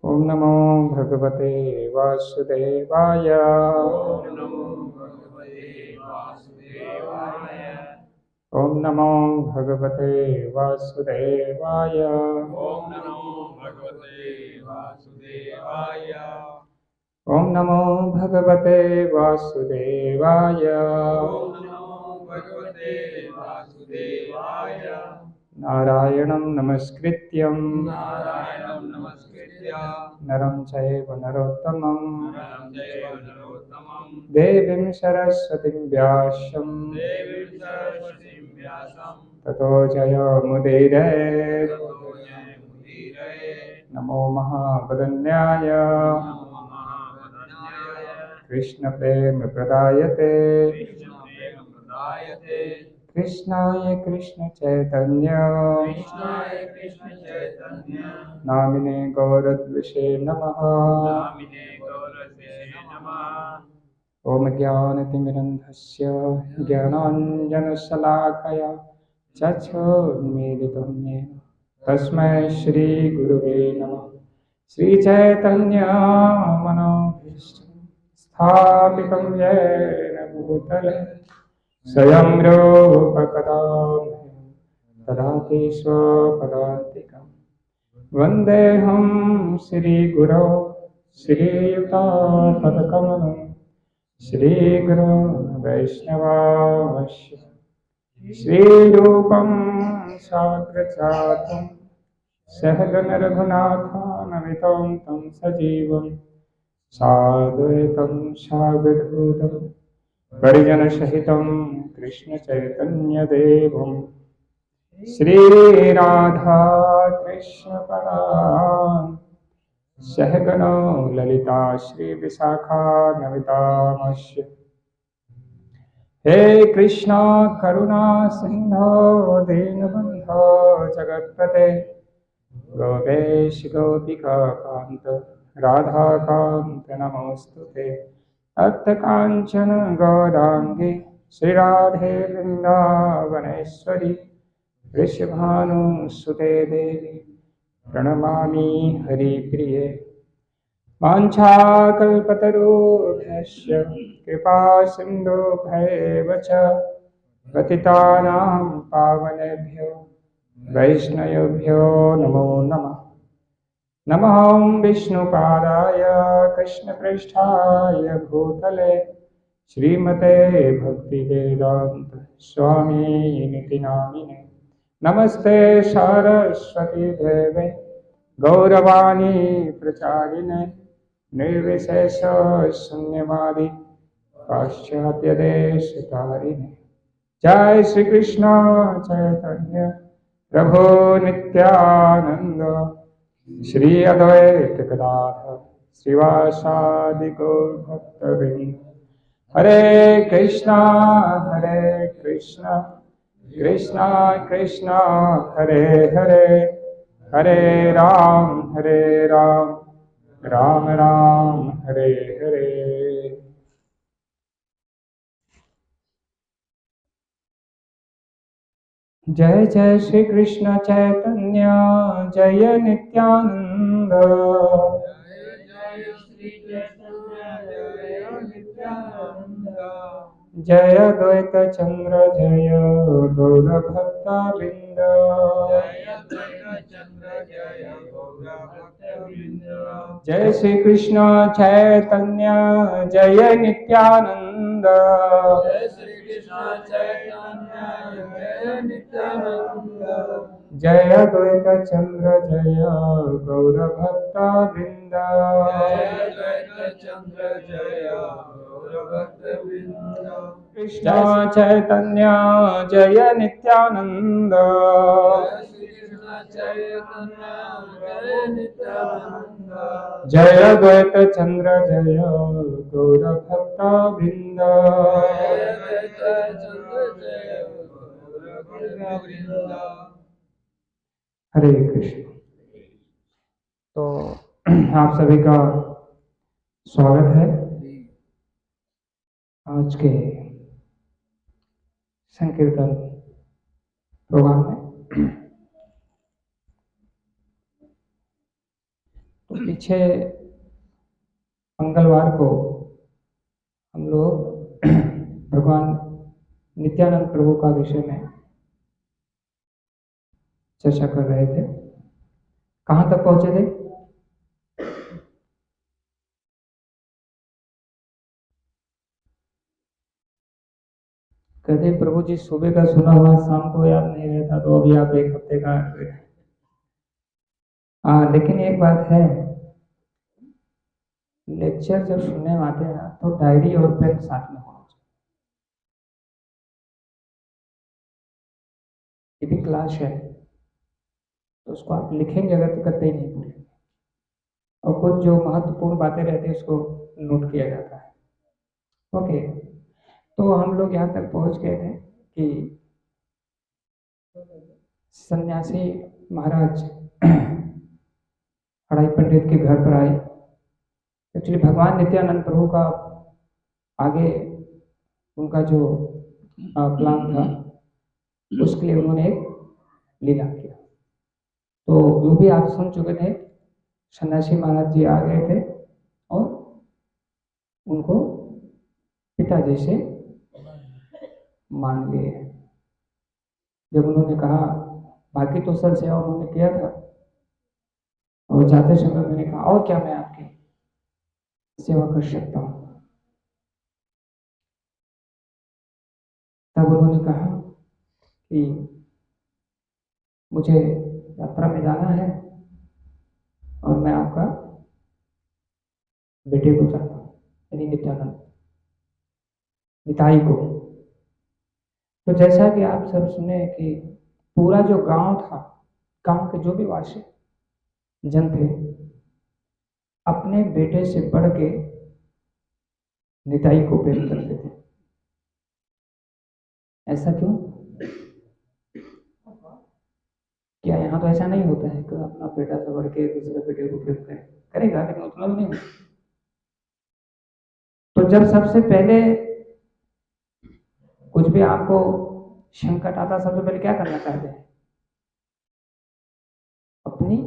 ओम नमो भगवते वासुदेवाय। ओम नमो भगवते वासुदेवाय। ओम नमो भगवते वासुदेवाय। ओम नमो भगवते वासुदेवाय। ओम नमो भगवते वासुदेवाय। ओम नमो भगवते वासुदेवाय। नारायणं नमस्कृत्यं नारायणं नमस्कृत्य नरं चैव नरोत्तमं नरं चैव नरोत्तमं देवीं सरस्वतीं व्यासं देवीं सरस्वतीं व्यासं ततो जयमुदीरये। ततो जयमुदीरये। नमो महावदन्याय नमो महावदन्याय कृष्णप्रेमप्रदायते कृष्णप्रेमप्रदायते कृष्णाय कृष्णचैतन्य कृष्णाय कृष्णचैतन्य नामिने गौरद्विषे नमः। नामिने गौरसे नमः। ॐ ज्ञानतिमिरन्धस्य ज्ञानाञ्जनशलाकया चक्षुर्मीलितं येन तस्मै श्रीगुरुवे नमः। श्रीचैतन्यमनोभीष्टं स्थापितं येन भूतले स्वयं रूपकदा ददाति स्वपदान्तिकं वन्देऽहं श्रीगुरौ श्रीयुतापदकमलं श्रीगुरो वैष्णवांश्च श्रीरूपं साग्रजातं सहगणरघुनाथान्वितं तं सजीवं साद्वैतं सावधूतं परिजनसहितं कृष्णचैतन्यदेवं श्रीराधा कृष्णपदान् सहगणो ललिता श्रीविशाखान्वितामश्च। हे कृष्णा करुणा सिंधो दीनबन्धो जगत्पते गोपेश गोपिका कान्त राधाकान्त नमोऽस्तुते। तप्तकाञ्चन गौराङ्गी श्रीराधे वृन्दावनेश्वरी वृषभानुसुते देवी प्रणमामि हरिप्रिये। वाञ्छाकल्पतरुभ्यश्च कृपासिन्धुभ्यैव च पतितानां पावनेभ्यो वैष्णवेभ्यो नमो नमः। नमः विष्णुपादाय कृष्णप्रेष्ठाय भूतले श्रीमते भक्तिवेदान्त स्वामिनिति नामिने। नमस्ते सरस्वती देवे गौरवाणी प्रचारिणे निर्विशेष शून्यवादी पाश्चात्यदेशतारिणे। जय श्री कृष्ण चैतन्य प्रभु नित्यानंद श्री अद्वैत गदाधर श्रीवासादि गौर भक्तवृंद। हरे कृष्णा कृष्णा कृष्णा हरे हरे हरे राम राम राम हरे हरे। जय जय श्री कृष्ण चैतन्य जय नित्यानंद। जय जय श्री चैतन्य जय नित्यानंद। जय द्वैत चंद्र जय गौर भक्तवृंद। जय द्वैत चंद्र जय गौर भक्तवृंद। जय श्री कृष्ण चैतन्य जय नित्यानंद। जय श्री कृष्ण चैतन्य जय नित्यानंद। जय द्वैत चंद्र जय गौर भक्तवृंद। जय द्वैत चंद्र जय गौर भक्तवृंद। कृष्ण चैतन्य जय नित्यानंद। जय श्री कृष्ण चैतन्य जय नित्यानंद। जय द्वैत चंद्र जय गौर भक्तवृंद। जय द्वैत चंद्र जय गौर भक्तवृंद। हरे कृष्ण। तो आप सभी का स्वागत है आज के संकीर्तन प्रोग्राम में। तो पीछे मंगलवार को हम लोग भगवान नित्यानंद प्रभु का विषय में चर्चा कर रहे थे। कहाँ तक पहुंचे थे? कहते प्रभु जी सुबह का सुना हुआ शाम को याद नहीं रहता, तो अभी आप एक हफ्ते का। हाँ, लेकिन एक बात है, लेक्चर जब सुनने आते हैं ना तो डायरी और पेन साथ में होना चाहिए। ये भी क्लास है तो उसको आप लिखेंगे अगर तो कतई नहीं भूलेंगे, और कुछ जो महत्वपूर्ण बातें रहती है उसको नोट किया जाता है। ओके, तो हम लोग यहाँ तक पहुँच गए थे कि सन्यासी महाराज अड़ाई पंडित के घर पर आए। एक्चुअली भगवान नित्यानंद प्रभु का आगे उनका जो प्लान था उसके लिए उन्होंने एक लीला किया। तो वो भी आप सुन चुके थे, सन्यासी महाराज जी आ गए थे और उनको पिताजी से मांग लिए। जब उन्होंने कहा, बाकी तो सब सेवा उन्होंने किया था, और जाते समय मैंने कहा और क्या मैं आपकी सेवा कर सकता हूँ, तब उन्होंने कहा कि मुझे यात्रा में जाना है और मैं आपका बेटे को चाहता हूँ, यानी नित्यानंद निताई को। तो जैसा कि आप सब सुने कि पूरा जो गांव था, गांव के जो भी वासी जन थे, अपने बेटे से बढ़ के निताई को प्रेम करते थे। ऐसा क्यों? क्या यहाँ तो ऐसा नहीं होता है कि अपना बेटा से बढ़ के दूसरे बेटे को प्रेम करेगा, लेकिन उतना भी नहीं होता। तो जब सबसे पहले कुछ भी आपको संकट आता, सबसे पहले क्या करना चाहते हैं? अपनी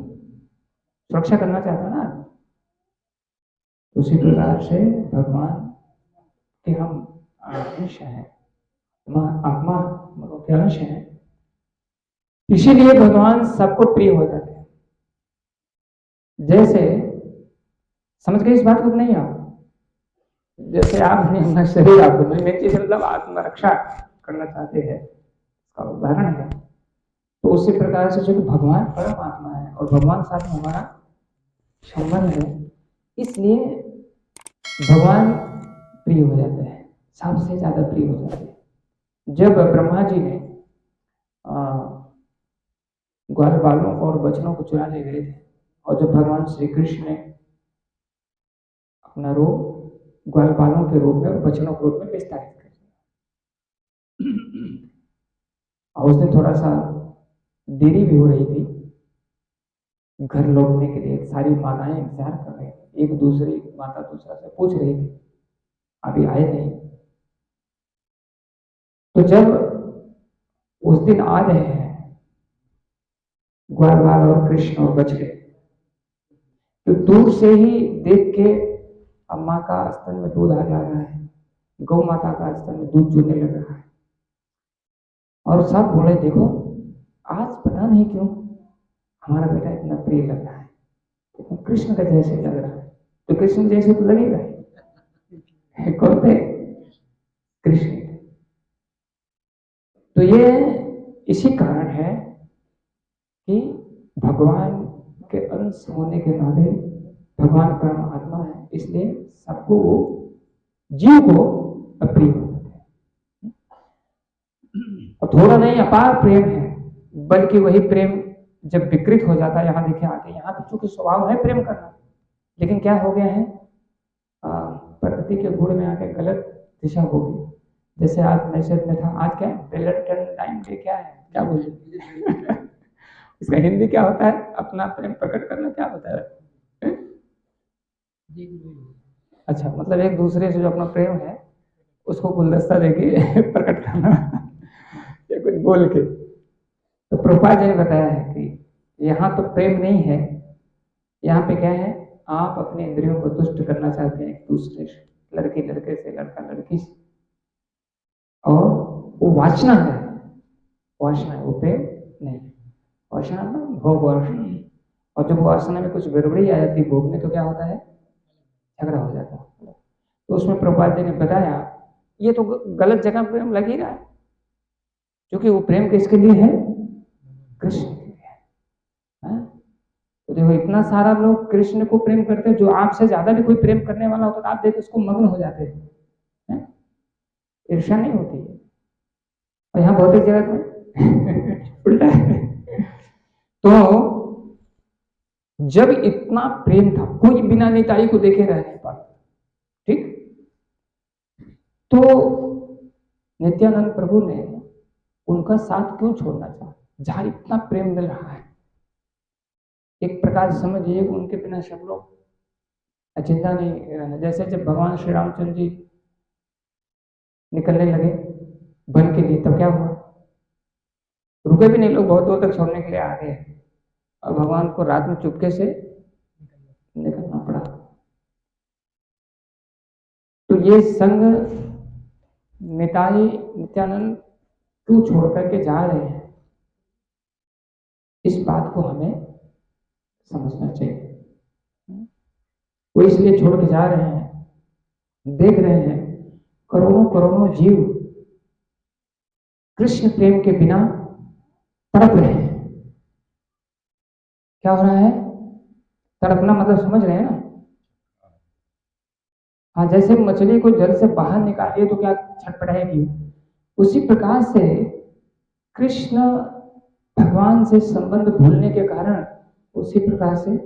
सुरक्षा करना चाहता ना। उसी प्रकार से भगवान के हम अंश हैं, आत्मा के अंश हैं, इसीलिए भगवान सबको प्रिय हो जाते हैं। जैसे समझ गए इस बात को नहीं आप? जैसे आप अपना शरीर आपको मतलब आत्मरक्षा करना चाहते हैं, इसका उदाहरण है। तो उसी प्रकार से जो भगवान परमात्मा है और भगवान साथ में हमारा संबंध है, इसलिए भगवान प्रिय हो जाते हैं, सबसे ज्यादा प्रिय हो जाते हैं। जब ब्रह्मा जी ने ग्वाल बालों और बचनों को चुरा ले गए थे, और जब भगवान श्री कृष्ण ने अपना रूप ग्वाल बालों के रूप में और बचनों के रूप में विस्तारित कर दिया, और उसने थोड़ा सा देरी भी हो रही थी घर लौटने के लिए। सारी माताएं इंतजार कर रही थी, एक दूसरी माता दूसरा से पूछ रही थी, अभी आए नहीं। तो जब उस दिन आ रहे हैं ग्वाल बाल और कृष्ण और बछड़े, तो दूर से ही देख के अम्मा का स्तन में दूध आ जा रहा है, गौ माता का स्तन में दूध चूने लग रहा है, और सब बोले देखो आज पता नहीं क्यों हमारा बेटा इतना प्रिय लग रहा है, तो कृष्ण का जैसे लग रहा है। तो कृष्ण जैसे तो लगेगा, कौन थे? कृष्ण। तो ये इसी कारण है कि भगवान के अंश होने के नाते भगवान परमात्मा है, इसलिए सबको वो जीव को प्रिय होते हैं। और थोड़ा नहीं, अपार प्रेम है, बल्कि वही प्रेम जब विकृत हो जाता है, यहाँ देखे आके, यहाँ पे चूंकि स्वभाव है प्रेम करना, लेकिन क्या हो गया है, प्रकृति के गुण में आके गलत दिशा हो गई। जैसे आज मैसेज में था, आज क्या है, वैलेंटाइन डे, क्या है, क्या बोलिए इसका हिंदी क्या होता है? अपना प्रेम प्रकट करना क्या होता है? अच्छा, मतलब एक दूसरे से जो अपना प्रेम है उसको गुलदस्ता देके प्रकट करना या कुछ बोल के। तो प्रभुपाद जी ने बताया है कि यहाँ तो प्रेम नहीं है, यहाँ पे क्या है, आप अपने इंद्रियों को तुष्ट करना चाहते हैं एक दूसरे से, लड़की लड़के से, लड़का लड़की से, और वो वासना है, वासना है, वो प्रेम नहीं। वासना ना भोग वासना, और जब वासना में कुछ गड़बड़ी आ जाती है भोग में, तो क्या होता है, झगड़ा हो जाता है। तो उसमें प्रभुपाद जी ने बताया ये तो गलत जगह प्रेम लग ही रहा है, क्योंकि वो प्रेम किसके लिए है, कृष्ण के लिए है। तो देखो इतना सारा लोग कृष्ण को प्रेम करते हैं, जो आपसे ज्यादा भी कोई प्रेम करने वाला होता तो आप देखो उसको मग्न हो जाते हैं, ईर्ष्या नहीं होती है। और यहाँ भौतिक जगत में उल्टा है। तो जब इतना प्रेम था, कोई बिना निताई को देखे रह नहीं पाता, ठीक। तो नित्यानंद प्रभु ने उनका साथ क्यों छोड़ना चाहा, जहां इतना प्रेम मिल रहा है। एक प्रकार से समझिए उनके बिना सब लोग चिंता नहीं रहना। जैसे जब भगवान श्री रामचंद्र जी निकलने लगे वन के लिए, तब क्या हुआ, रुके भी नहीं लोग, बहुत दूर तक छोड़ने के लिए आ गए, और भगवान को रात में चुपके से निकलना पड़ा। तो ये संग निताई नित्यानंद क्यों छोड़ करके जा रहे हैं, इस बात को हमें समझना चाहिए। वो इसलिए छोड़ के जा रहे हैं, देख रहे हैं करोड़ों करोड़ों जीव कृष्ण प्रेम के बिना तड़प रहे हैं। क्या हो रहा है, तड़पना मतलब समझ रहे हैं ना। हाँ, जैसे मछली को जल से बाहर निकालिए तो क्या छटपटाएगी, उसी प्रकार से कृष्ण भगवान से संबंध भूलने के कारण उसी प्रकार से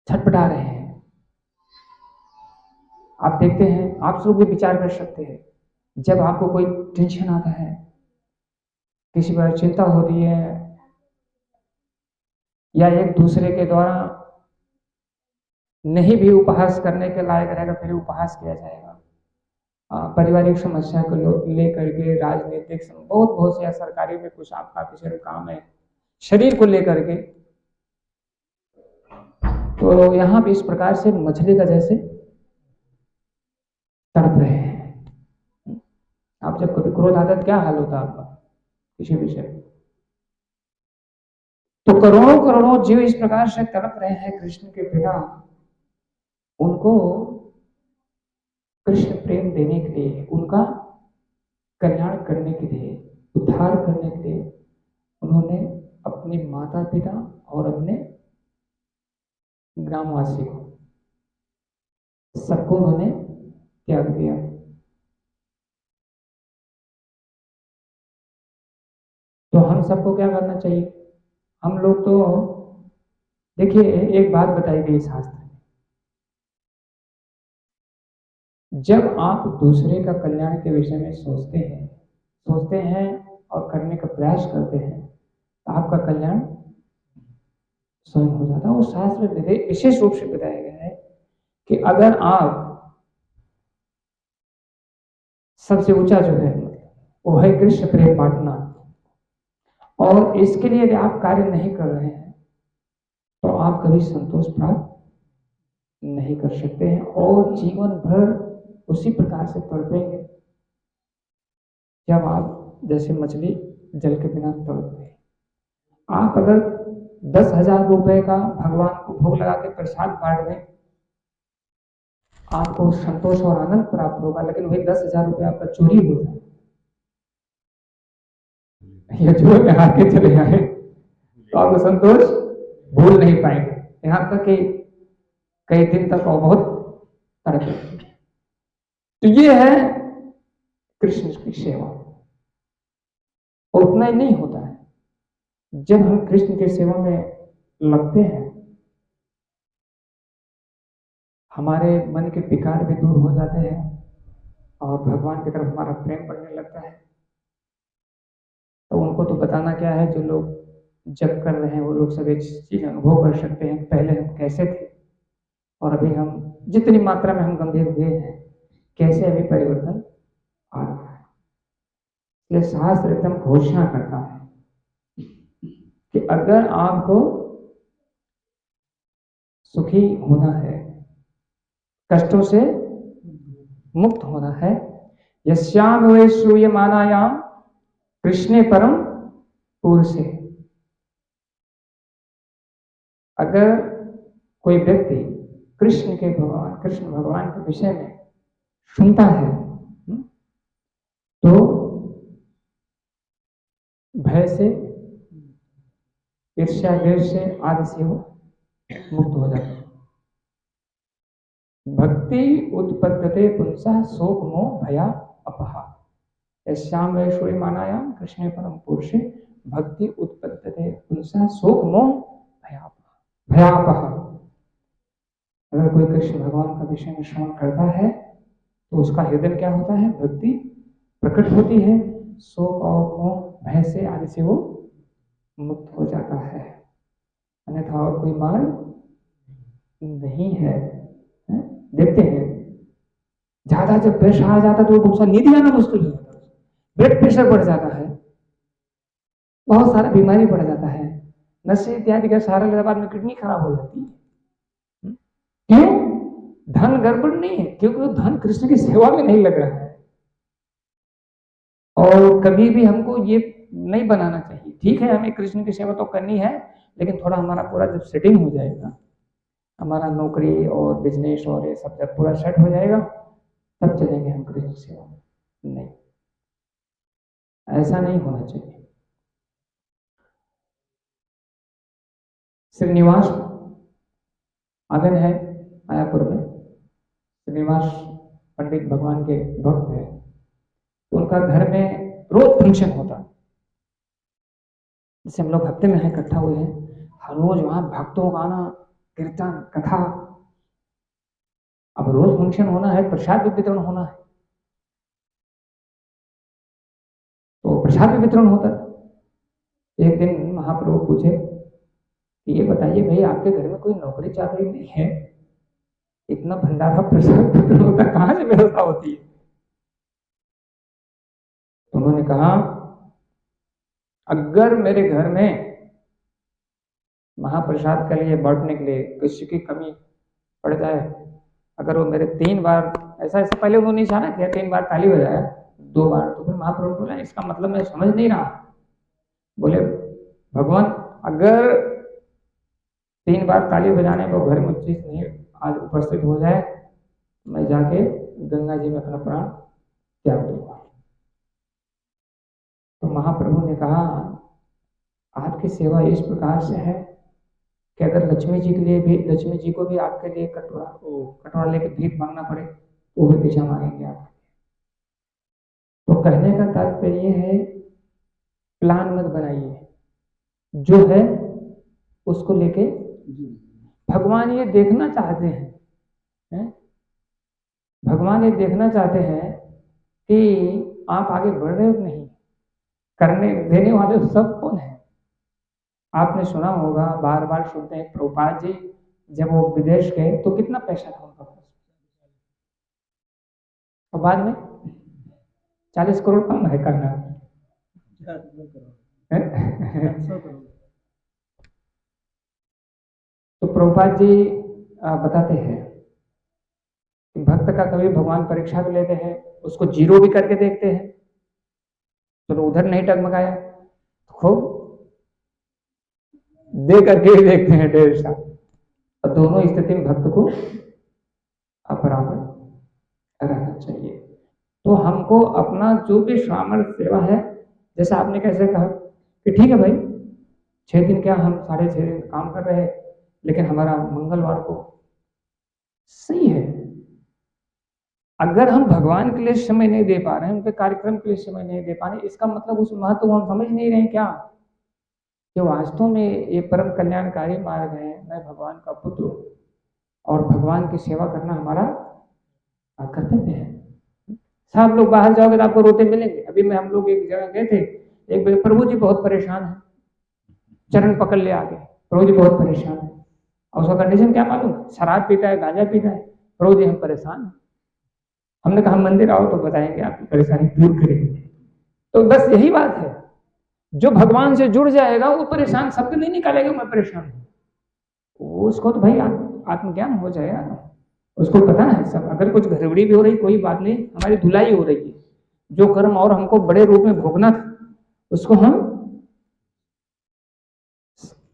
छटपटा रहे हैं। आप देखते हैं, आप लोग भी विचार कर सकते हैं, जब आपको कोई टेंशन आता है, किसी पर चिंता होती है, या एक दूसरे के द्वारा नहीं भी उपहास करने के लायक रहेगा फिर उपहास किया जाएगा, पारिवारिक समस्या को लेकर के, राजनीतिक बहुत बहुत से, सरकारी में कुछ आपका किसी काम है, शरीर को लेकर के, तो यहाँ भी इस प्रकार से मछली का जैसे तड़प रहे हैं। आप जब कभी क्रोध आता है क्या हाल होता है आपका किसी विषय में, तो करोड़ों करोड़ों जीव इस प्रकार से तड़प रहे हैं कृष्ण के बिना। उनको कृष्ण प्रेम देने के लिए, उनका कल्याण करने के लिए, उद्धार करने के लिए उन्होंने अपने माता पिता और अपने ग्रामवासी को, सबको उन्होंने त्याग दिया। तो हम सबको क्या करना चाहिए, हम लोग तो देखिए एक बात बताई गई शास्त्र में, जब आप दूसरे का कल्याण के विषय में सोचते हैं और करने का प्रयास करते हैं, तो आपका कल्याण स्वयं हो जाता है। और शास्त्र में विशेष रूप से बताया गया है कि अगर आप, सबसे ऊंचा जो है वो है कृष्ण प्रेम बांटना, और इसके लिए यदि आप कार्य नहीं कर रहे हैं तो आप कभी संतोष प्राप्त नहीं कर सकते हैं, और जीवन भर उसी प्रकार से तड़पेंगे जब आप जैसे मछली जल के बिना तड़पते हैं। आप अगर 10,000 रुपए का भगवान को भोग लगा के प्रसाद बांट दें, आपको संतोष और आनंद प्राप्त होगा, लेकिन वही 10,000 रुपए आपका चोरी हो जाए या चोर में हार के चले आए तो आपको संतोष भूल नहीं पाएंगे, यहां तक कि कई दिन तक और बहुत तड़पे। तो ये है कृष्ण की सेवा। और उतना ही नहीं होता है, जब हम कृष्ण की सेवा में लगते हैं, हमारे मन के विकार भी दूर हो जाते हैं और भगवान की तरफ हमारा प्रेम बढ़ने लगता है। तो उनको तो बताना क्या है, जो लोग जब कर रहे हैं वो लोग सब एक चीज अनुभव कर सकते हैं, पहले हम कैसे थे और अभी हम जितनी मात्रा में हम गंभीर हुए हैं, कैसे अभी परिवर्तन आ रहा है। इसलिए शास्त्र एकदम घोषणा करता है कि अगर आपको सुखी होना है, कष्टों से मुक्त होना है। यस्याम वे श्रूयमानायाम कृष्णे परम पुरुषे। अगर कोई व्यक्ति कृष्ण भगवान के विषय में सुनता है तो भय से, ईर्ष्या, द्वेष से, आदि से वो मुक्त हो जाता है। भक्ति उत्पद्यते पुंसः शोक मोह भया अपहा। यस्याम वै श्रूयमानायाम कृष्णे परम पुरुषे भक्ति उत्पद्यते पुंसः शोक मोह भया अपहा। अगर कोई कृष्ण भगवान का विषय में श्रवण करता है तो उसका हृदय में क्या होता है? भक्ति प्रकट होती है, शोक और मोह भय से, आदि से वो मुक्त हो जाता है। अन्यथा और कोई मार्ग नहीं है। देखते हैं ज्यादा जब प्रेशर आ जाता तो दूसरा नींद आना मुश्किल हो जाता है, ब्लड प्रेशर बढ़ जाता है, बहुत सारा बीमारी बढ़ जाता है, नशे इत्यादि का सहारा बाद में किडनी खराब हो जाती है। क्यों? धन गड़बड़ नहीं है, क्योंकि वो धन कृष्ण की सेवा में नहीं लग रहा है। और कभी भी हमको ये नहीं बनाना चाहिए। ठीक है, हमें कृष्ण की सेवा तो करनी है, लेकिन थोड़ा हमारा पूरा जब सेटिंग हो जाएगा, हमारा नौकरी और बिजनेस और ये सब जब पूरा सेट हो जाएगा, तब चलेंगे हम कृष्ण सेवा में। नहीं, ऐसा नहीं होना चाहिए। श्रीनिवास आंगन है मायापुर में, श्रीनिवास पंडित भगवान के भक्त है, तो उनका घर में रोज फंक्शन होता है। जैसे हम लोग हफ्ते में है इकट्ठा हुए हैं, हर रोज वहां भक्तों का आना, कीर्तन, कथा। अब रोज फंक्शन होना है, प्रसाद भी वितरण होना है, तो प्रसाद भी वितरण होता था। एक दिन महाप्रभु पूछे कि ये बताइए भाई, आपके घर में कोई नौकरी चाकरी नहीं है, इतना भंडारा प्रसाद वितरण होता, कहां से व्यवस्था होती है? उन्होंने कहा, अगर मेरे घर में महाप्रसाद के लिए बांटने के लिए किसी की कमी पड़ जाए, अगर वो मेरे 3 बार ऐसा पहले उन्होंने इशारा किया, 3 बार ताली बजाया, 2 बार, तो फिर महाप्रभु बोला इसका मतलब मैं समझ नहीं रहा। बोले भगवान, अगर 3 बार ताली बजाने को घर में चीज नहीं आज उपस्थित हो जाए, मैं जाके गंगा जी में अपना प्राण त्याग दूंगा। तो महाप्रभु ने कहा, आपकी सेवा इस प्रकार से है कि अगर लक्ष्मी जी को भी आपके लिए कटोरा लेके भीख मांगना पड़े तो भी पीछा मांगेंगे आप। तो कहने का तात्पर्य है, प्लान मत बनाइए, जो है उसको लेके। भगवान ये देखना चाहते हैं, भगवान ये देखना चाहते हैं कि आप आगे बढ़ रहे हो कि नहीं। करने देने वाले सब कौन है? आपने सुना होगा, बार बार सुनते हैं, प्रभुपाद जी जब वो विदेश गए तो कितना पैसा था उनका पास, और बाद में 40 करोड़ कम है करना। तो प्रभुपाद जी बताते हैं कि भक्त का कभी भगवान परीक्षा भी लेते हैं, उसको जीरो भी करके देखते हैं, तो उधर नहीं टगमगाया, खूब दे करके भी देखते हैं 1.5 साल। और दोनों स्थिति में भक्त को बराबर रहना चाहिए। तो हमको अपना जो भी सामर्थ्य सेवा है, जैसा आपने कैसे कहा कि ठीक है भाई, 6 दिन क्या, हम 6.5 दिन काम कर रहे हैं, लेकिन हमारा मंगलवार को सही है। अगर हम भगवान के लिए समय नहीं दे पा रहे हैं, उनके कार्यक्रम के लिए समय नहीं दे पा रहे, इसका मतलब उस महत्व को हम समझ नहीं रहे क्या, कि वास्तव में ये परम कल्याणकारी मार्ग है। मैं भगवान का पुत्र हूं और भगवान की सेवा करना हमारा कर्तव्य है। सब लोग बाहर जाओगे तो आपको रोते मिलेंगे। अभी हम लोग एक जगह गए थे, एक प्रभु जी बहुत परेशान है, चरण पकड़ ले आगे, प्रभु जी बहुत परेशान है, और उसका कंडीशन क्या मालूम, शराब पीता है, गांजा पीता है। प्रभु जी हम परेशान हैं। हमने कहा मंदिर आओ तो बताएंगे, आपकी परेशानी दूर करेंगे। तो बस यही बात है, जो भगवान से जुड़ जाएगा वो परेशान सबके नहीं निकालेगा, मैं परेशान हूँ, उसको तो भाई आत्मज्ञान हो जाएगा ना, उसको पता है सब। अगर कुछ गड़बड़ी भी हो रही कोई बात नहीं, हमारी धुलाई हो रही है, जो कर्म और हमको बड़े रूप में भोगना था उसको हम,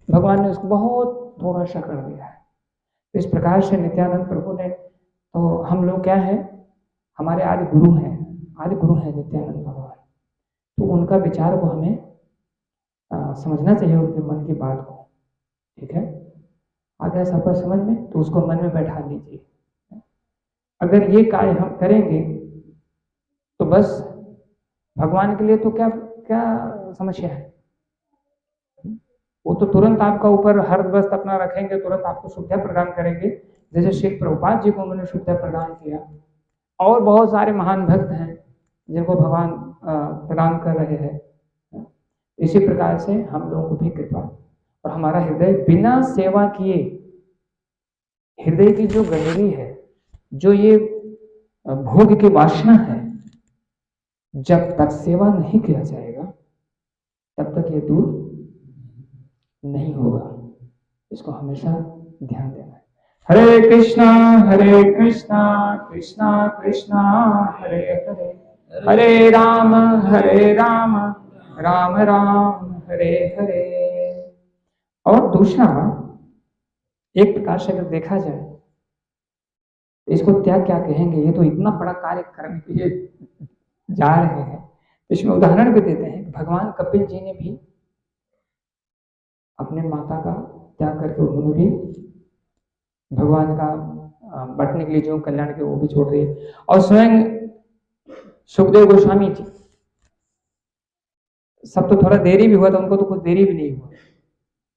भगवान ने उसको बहुत थोड़ा सा कर दिया है। तो इस प्रकार से नित्यानंद प्रभु ने, तो हम लोग क्या है, हमारे आदि गुरु हैं, आदि गुरु हैं नित्यानंद भगवान, तो उनका विचार को हमें समझना चाहिए, उनके मन की बात को। ठीक है, आ गया सबका समझ में, तो उसको मन में बैठा लीजिए। अगर ये कार्य हम करेंगे तो बस भगवान के लिए तो क्या क्या समस्या है, वो तो तुरंत आपका ऊपर हर वस्त अपना रखेंगे, तुरंत आपको सुविधा प्रदान करेंगे। जैसे श्री प्रभुपाद जी को उन्होंने सुविधा प्रदान किया, और बहुत सारे महान भक्त हैं जिनको भगवान प्रदान कर रहे हैं। इसी प्रकार से हम लोगों को भी कृपा, और हमारा हृदय बिना सेवा किए, हृदय की जो गंदगी है, जो ये भोग की वासना है, जब तक सेवा नहीं किया जाएगा तब तक ये दूर नहीं होगा। इसको हमेशा ध्यान देना है। हरे कृष्णा कृष्णा कृष्णा हरे हरे, हरे राम राम राम हरे हरे। और दूसरा, एक प्रकार से अगर देखा जाए इसको त्याग क्या कहेंगे, ये तो इतना बड़ा कार्य करने के लिए जा रहे हैं। इसमें उदाहरण भी देते हैं, भगवान कपिल जी ने भी अपने माता का त्याग करके उन्होंने भी भगवान का बटने के लिए जो कल्याण के वो भी छोड़ दिए। और स्वयं सुखदेव गोस्वामी जी, सब तो थोड़ा देरी भी हुआ था, उनको तो कुछ देरी भी नहीं हुआ,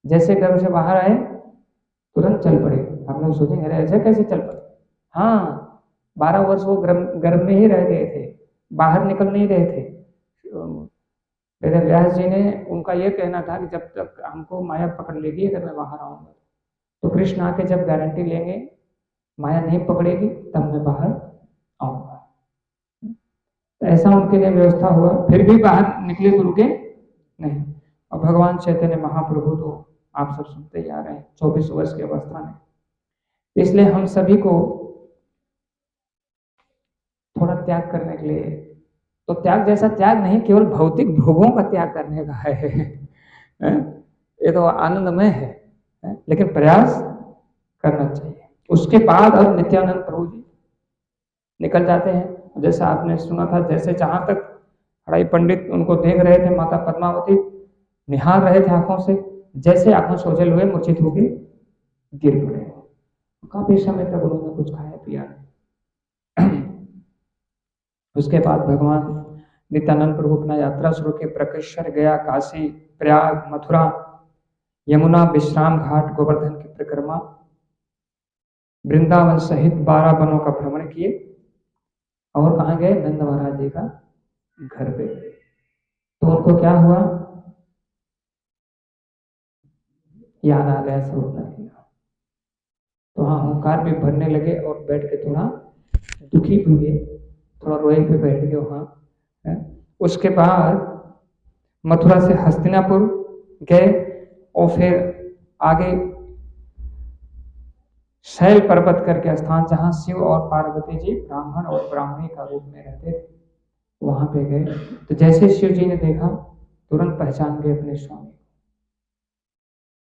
जैसे घर से बाहर आए तुरंत चल पड़े। आप लोग सोचेंगे अरे ऐसे कैसे चल पड़े, हाँ 12 वर्ष वो गर्भ में ही रह गए थे, बाहर निकल नहीं रहे थे। वेद व्यास जी ने, उनका यह कहना था कि जब तक हमको माया पकड़ लेगी अगर मैं बाहर आऊंगा, तो कृष्ण आके जब गारंटी लेंगे माया नहीं पकड़ेगी तब मैं बाहर आऊंगा। तो ऐसा उनके लिए व्यवस्था हुआ, फिर भी बाहर निकले तो रुके नहीं। और भगवान चैतन्य महाप्रभु तो आप सब सुनते ही आ रहे हैं 24 वर्ष की अवस्था में। इसलिए हम सभी को थोड़ा त्याग करने के लिए, तो त्याग जैसा त्याग नहीं केवल भौतिक भोगों का त्याग करने का है, ये तो आनंदमय है, लेकिन प्रयास करना चाहिए। उसके बाद अब नित्यानंद प्रभु जी निकल जाते हैं। जैसा आपने सुना था, जैसे जहां तक हड़ाई पंडित उनको देख रहे थे, माता पद्मावती निहार रहे थे आंखों से, जैसे आंखों सोजल हुए मूर्छित होकर गिर पड़े। काफी समय तक उन्होंने कुछ खाया पिया नहीं। उसके बाद भगवान नित्यानंद प्रभु अपना यात्रा शुरू की। प्रकेश्वर, गया, काशी, प्रयाग, मथुरा, यमुना, विश्राम घाट, गोवर्धन की परिक्रमा, वृंदावन सहित 12 वनों का भ्रमण किए। और कहाँ गए? नंद महाराज जी का घर पे। तो उनको क्या हुआ? याद आ गया स्वरूप नंद का। तो हाँ, हुंकार भी भरने लगे और बैठ के थोड़ा दुखी भी हुए, थोड़ा रोए पे बैठ गए वहां। उसके बाद मथुरा से हस्तिनापुर गए और फिर आगे शैल पर्वत करके स्थान, जहां शिव और पार्वती जी ब्राह्मण और ब्राह्मणी का रूप में रहते थे, वहां पे गए। तो जैसे शिव जी ने देखा तुरंत पहचान गए अपने स्वामी।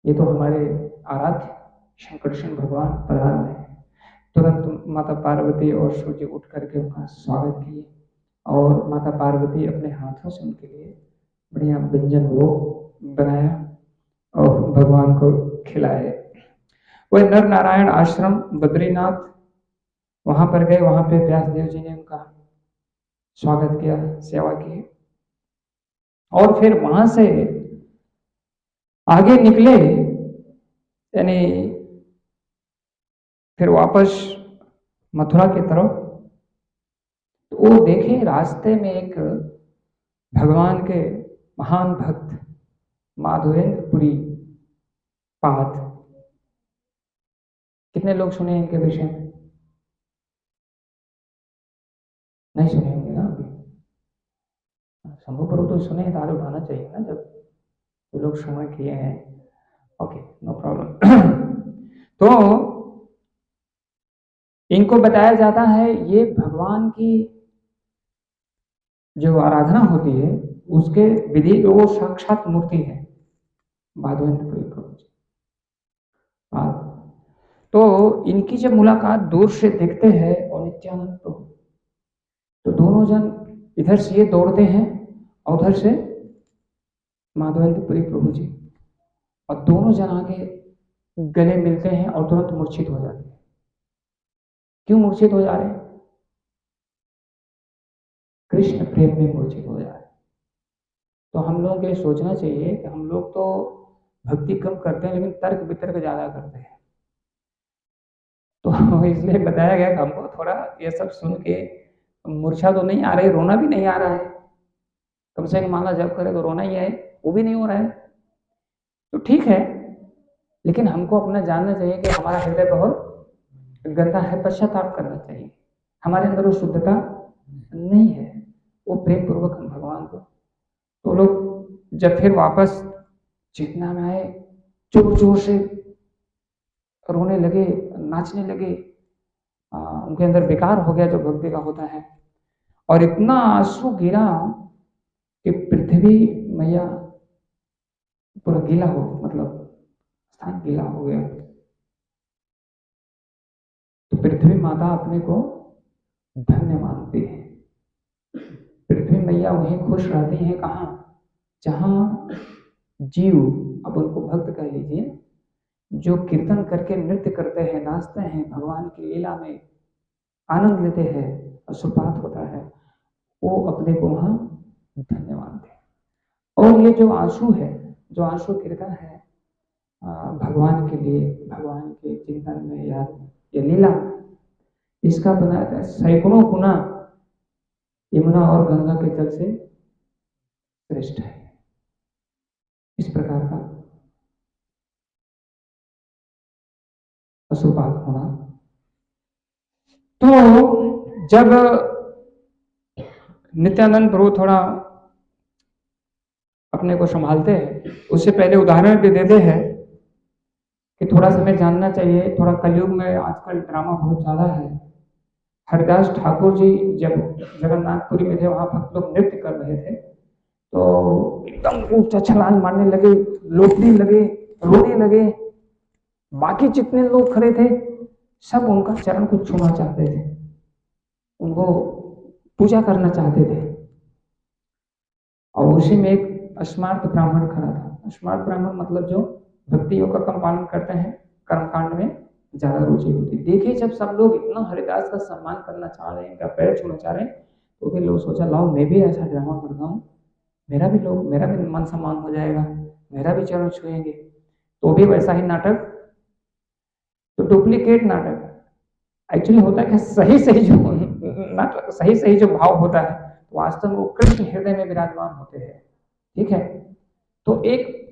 ये तो हमारे आराध्य शंकरशन भगवान प्रधान है। तुरंत माता पार्वती और शिव जी उठ करके उनका स्वागत किए, और माता पार्वती अपने हाथों से उनके लिए बढ़िया व्यंजन वो बनाया और भगवान को खिलाए। वह नर नारायण आश्रम बद्रीनाथ, वहां पर गए। वहां पे व्यासदेव जी ने उनका स्वागत किया, सेवा की। और फिर वहां से आगे निकले, यानी फिर वापस मथुरा की तरफ। तो वो देखे रास्ते में एक भगवान के महान भक्त माधवेंद्रपुरी पाद। कितने लोग सुने इनके विषय में? नहीं सुने होंगे ना अभी। शंभू प्रभु तो सुने, तार उठाना चाहिए ना जब वो लोग श्रवण किए हैं। Okay, no problem. तो इनको बताया जाता है ये भगवान की जो आराधना होती है उसके विधि वो साक्षात मूर्ति है माधवेंद्र प्रभु जी। तो इनकी जब मुलाकात दूर से देखते हैं और नित्यानंद प्रभु, तो दोनों जन इधर से ये दौड़ते हैं और उधर से माधवेंद्रपुरी प्रभु जी, और दोनों जन आगे गले मिलते हैं और तुरंत मूर्छित हो जाते हैं। क्यों मूर्छित हो जा रहे हैं? कृष्ण प्रेम में मूर्छित हो जा रहे हैं। तो हम लोगों के लिए सोचना चाहिए कि हम लोग तो भक्ति कम करते हैं लेकिन तर्क वितर्क ज्यादा करते हैं। तो इसलिए बताया गया कि हमको थोड़ा ये सब सुन के मूर्छा तो नहीं आ रही, रोना भी नहीं आ रहा है, कम से कम माला जब करे तो रोना ही आए, वो भी नहीं हो रहा है तो ठीक है। लेकिन हमको अपना जानना चाहिए कि हमारा हृदय बहुत गंदा है, पश्चाताप करना चाहिए। हमारे अंदर वो शुद्धता नहीं है, वो प्रेम पूर्वक हम भगवान को। तो लोग जब फिर वापस चेतना में आए, जोर जोर से रोने लगे, नाचने लगे, उनके अंदर विकार हो गया जो भक्ति का होता है, और इतना आंसू गिरा कि पृथ्वी मैया पूरा गीला हो, मतलब स्थान गीला हो गया। तो पृथ्वी माता अपने को धन्य मानती है। पृथ्वी मैया वहीं खुश रहती है, कहाँ? जहां जीव, अब उनको भक्त कह लीजिए, जो कीर्तन करके नृत्य करते हैं, नाचते हैं, भगवान की लीला में आनंद लेते हैं, अश्रुपात होता है, वो अपने को वहां धन्य मानते हैं। और ये जो आंसू है, जो आंसू गिरता है भगवान के लिए, भगवान के चिंतन में, याद में, ये लीला, इसका बनाया था सैकड़ों गुना यमुना और गंगा के जल से श्रेष्ठ है। इस प्रकार का अश्रुपात होना। तो जब नित्यानंद प्रभु थोड़ा अपने को संभालते हैं, उससे पहले उदाहरण भी देते हैं कि थोड़ा समय जानना चाहिए, थोड़ा कलयुग में आजकल ड्रामा बहुत ज्यादा है। हरिदास ठाकुर जी जब जगन्नाथपुरी में थे, वहां भक्त लोग नृत्य कर रहे थे, तो एकदम ऊंचा छलांग मारने लगे, लौटने लगे, रोने लगे। बाकी जितने लोग खड़े थे सब उनका चरण को छूना चाहते थे, उनको पूजा करना चाहते थे। और उसी में एक स्मार्त ब्राह्मण खड़ा था। स्मार्त ब्राह्मण मतलब जो भक्ति योग का कम पालन करते हैं, कर्मकांड में ज्यादा रुचि होती। देखिए जब सब लोग इतना हरिदास का सम्मान करना चाह रहे हैं, इनका पैर छूना चाह रहे हैं, तो फिर लोग सोचा लाओ मैं भी ऐसा ड्रामा करता हूँ, मेरा भी मान सम्मान हो जाएगा, मेरा भी चरण छुएंगे। तो भी वैसा ही नाटक, तो डुप्लीकेट नाटक। एक्चुअली होता है कि सही जो नाटक, सही जो भाव होता है वास्तव में वो कृष्ण हृदय में विराजमान होते हैं। ठीक है, तो एक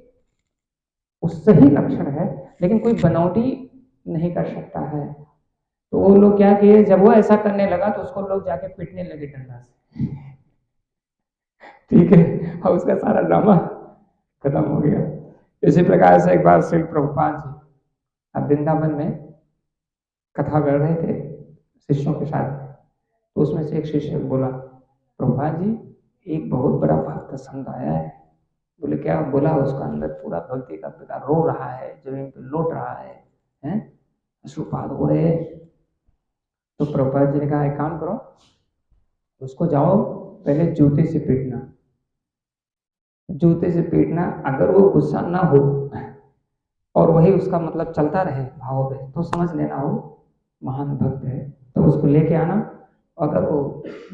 सही लक्षण है, लेकिन कोई बनावटी नहीं कर सकता है। तो वो लोग क्या किए, जब वो ऐसा करने लगा तो उसको लोग जाके पीटने लगे डंडा से। ठीक है, और उसका सारा ड्रामा खत्म हो गया। इसी प्रकार से एक बार श्री प्रभुपाद जी अब वृंदावन में कथा कर रहे थे शिष्यों के साथ, तो उसमें से एक शिष्य बोला, प्रभुपाद जी एक बहुत बड़ा भक्त संत आया है। बोले क्या? बोला उसका अंदर पूरा भक्ति का पिता रो रहा है, जमीन पे लौट रहा है, अश्रुपात हो रहे हैं। तो प्रभुपाद जी ने कहा एक काम करो, उसको जाओ पहले जूते से पीटना, जूते से पीटना। अगर वो गुस्सा ना हो और वही उसका मतलब चलता रहे भाव पे, तो समझ लेना वो महान भक्त है। तो उसको लेके आना, अगर वो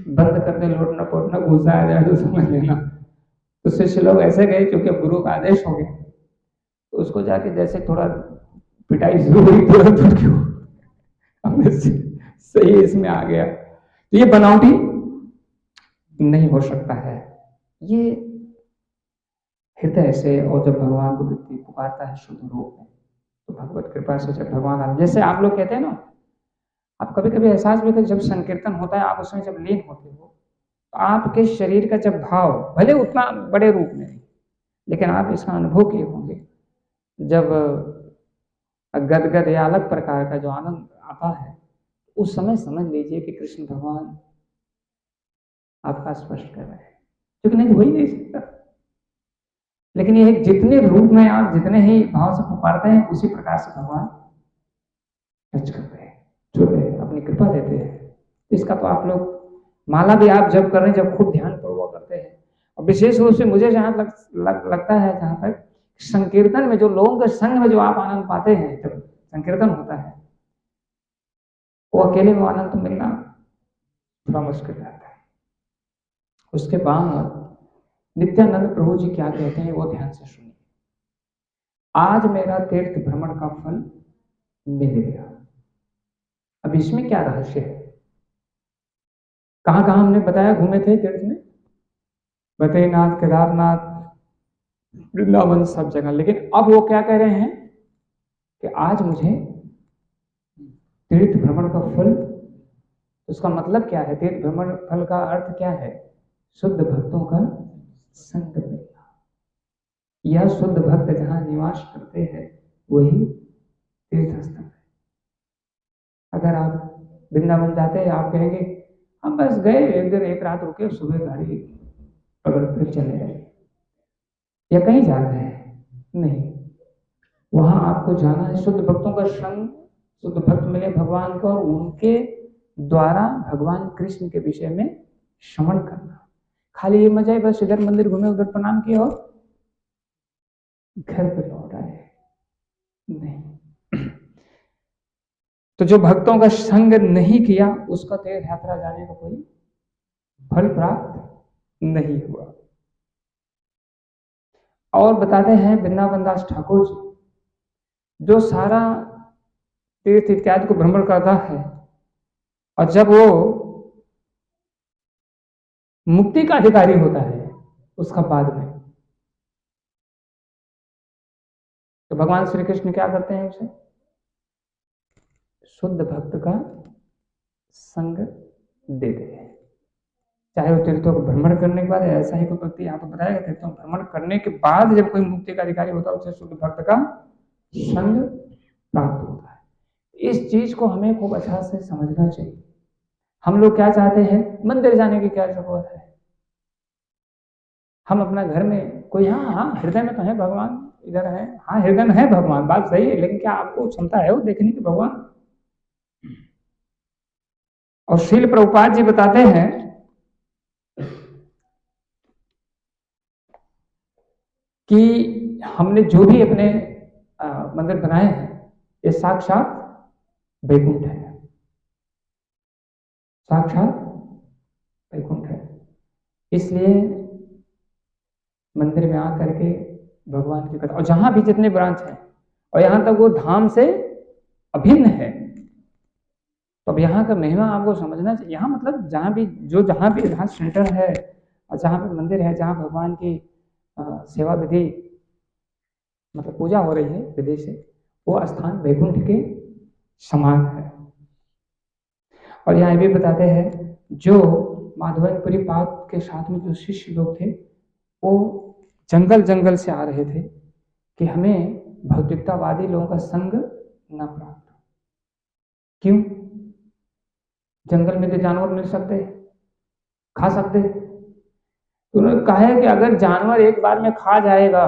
बंद कर दे लौटना पोटना, गुस्सा आ जाए, तो समझ लेना। तो शिष्य लोग ऐसे गए क्योंकि गुरु का आदेश हो गया। तो उसको जाके जैसे थोड़ा पिटाई शुरू हुई, तुरंत सही इसमें आ गया। तो ये बनावटी नहीं हो सकता है, ये हृदय से। और जब भगवान को व्यक्ति पुकारता है शुद्ध रूप में, तो भगवत कृपा से जब भगवान, जैसे आप लोग कहते हैं ना, आप कभी कभी एहसास भी करते, जब संकीर्तन होता है आप उसमें जब लीन होते हो, तो आपके शरीर का जब भाव, भले उतना बड़े रूप में नहीं, लेकिन आप इसका अनुभव किए होंगे, जब गदगद या अलग प्रकार का जो आनंद आता है, उस समय समझ लीजिए कि कृष्ण भगवान आपका स्पष्ट कर रहे हैं, क्योंकि नहीं तो हो ही नहीं सकता। लेकिन ये जितने रूप में आप जितने ही भाव से पुकारते हैं, उसी प्रकार से भगवान टच करते हैं, छूते हैं, अपनी कृपा देते हैं। इसका तो आप लोग माला भी आप जब कर रहे हैं, जब खूब ध्यान पूर्वक करते हैं, और विशेष रूप से मुझे जहां लगता है, जहां तक संकीर्तन में जो लोगों के संग में जो आप आनंद पाते हैं, जब संकीर्तन होता है, वो अकेले में आनंद तो मिलना थोड़ा मुश्किल रहता है। उसके बाद नित्यानंद प्रभु जी क्या कहते हैं, वो ध्यान से सुनिए। आज मेरा तीर्थ भ्रमण का फल मिल गया। अब इसमें क्या रहस्य है? कहां कहां हमने बताया घूमे थे तीर्थ में, बद्रीनाथ, केदारनाथ, वृंदावन, सब जगह। लेकिन अब वो क्या कह रहे हैं कि आज मुझे तीर्थ भ्रमण का फल, उसका मतलब क्या है? तीर्थ भ्रमण फल का अर्थ क्या है? शुद्ध भक्तों का संग मिलना, या शुद्ध भक्त जहां निवास करते हैं वही तीर्थ स्थल है। अगर आप वृंदावन जाते हैं, आप कहेंगे हम बस गए, एक दिन एक रात रुके, सुबह गाड़ी पकड़ फिर चले गए, या कहीं जा रहे हैं, नहीं, वहां आपको जाना है शुद्ध भक्तों का संग, शुद्ध भक्त मिले भगवान को, और उनके द्वारा भगवान कृष्ण के विषय में श्रवण करना। खाली ये मजा है बस इधर मंदिर घूमे, उधर प्रणाम किया और घर पे लौट आए, नहीं। तो जो भक्तों का संग नहीं किया, उसका तीर्थ यात्रा जाने का कोई फल प्राप्त नहीं हुआ। और बताते हैं वृंदावन दास ठाकुर जी, जो सारा तीर्थ इत्यादि को भ्रमण करता है, और जब वो मुक्ति का अधिकारी होता है उसका बाद में, तो भगवान श्री कृष्ण क्या करते हैं? उसे शुद्ध भक्त का संग देते हैं। चाहे वो तीर्थों को भ्रमण करने के बाद, ऐसा ही कोई व्यक्ति यहाँ पर बताया, तीर्थों को भ्रमण करने के बाद जब कोई मुक्ति का अधिकारी होता है, उसे शुद्ध भक्त का संग प्राप्त होता है। इस चीज को हमें खूब अच्छा से समझना चाहिए। हम लोग क्या चाहते हैं? मंदिर जाने की क्या जरूरत है? हम अपना घर में कोई, हाँ हृदय में तो है भगवान, इधर है, हाँ हृदय में है भगवान, बात सही है, लेकिन क्या आपको क्षमता है वो देखने की भगवान? और श्रील प्रभुपाद जी बताते हैं कि हमने जो भी अपने मंदिर बनाए हैं, ये साक्षात वैकुंठ है, साक्षात वैकुंठ है। इसलिए मंदिर में आकर के भगवान की कथा, और जहां भी जितने ब्रांच हैं, और यहां तक वो धाम से अभिन्न है, तो अब यहाँ का महिमा आपको समझना चाहिए। यहाँ मतलब जहाँ भी जहाँ सेंटर है, और जहाँ पे मंदिर है, जहाँ भगवान की सेवा विधि, मतलब पूजा हो रही है विधि से, वो स्थान वैकुंठ के समान है। और यहाँ भी बताते हैं, जो माधवनपुरी पाद के साथ में जो शिष्य लोग थे, वो जंगल जंगल से आ रहे थे कि हमें भौतिकतावादी लोगों का संग न प्राप्त हो। क्यों? जंगल में तो जानवर मिल सकते, खा सकते। तो उन्होंने कहा है कि अगर जानवर एक बार में खा जाएगा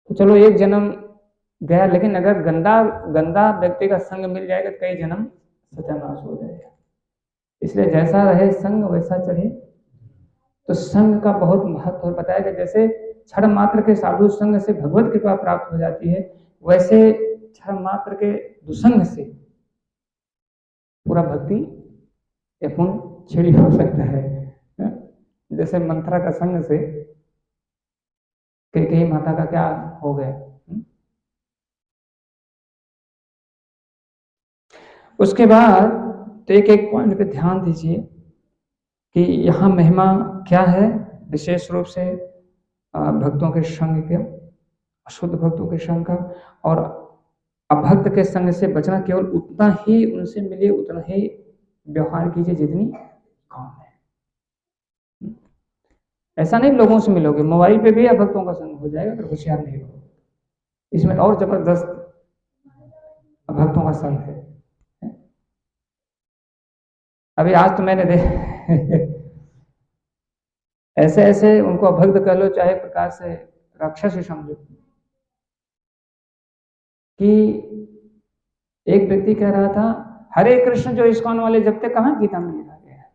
तो चलो एक जन्म गया, लेकिन अगर गंदा व्यक्ति का संग मिल जाएगा तो कई जन्म सत्यानाश हो जाएगा। इसलिए जैसा रहे संग वैसा चढ़े। तो संग का बहुत महत्व बताया गया। जैसे क्षण मात्र के साधु संग से भगवत कृपा प्राप्त हो जाती है, वैसे क्षण मात्र के दुसंग से पूरा भक्ति या पुण्य छिड़ी हो सकता है। जैसे मंथरा का संग से कैकेयी माता का क्या हो गया। उसके बाद तो एक एक पॉइंट पे ध्यान दीजिए कि यहाँ महिमा क्या है। विशेष रूप से भक्तों के संग के, शुद्ध भक्तों के संग का, और अभक्त के संग से बचना। केवल उतना ही उनसे मिले, उतना ही व्यवहार कीजिए जितनी काम है। ऐसा नहीं लोगों से मिलोगे, मोबाइल पे भी अभक्तों का संग हो जाएगा अगर होशियार नहीं हो। इसमें और जबरदस्त अभक्तों का संग है। अभी आज तो मैंने देख ऐसे ऐसे उनको अभक्त कह लो, चाहे प्रकार से राक्षस ही समझो, कि एक व्यक्ति कह रहा था हरे कृष्ण जो इस्कॉन वाले जपते, कहां गीता में लिखा गया है?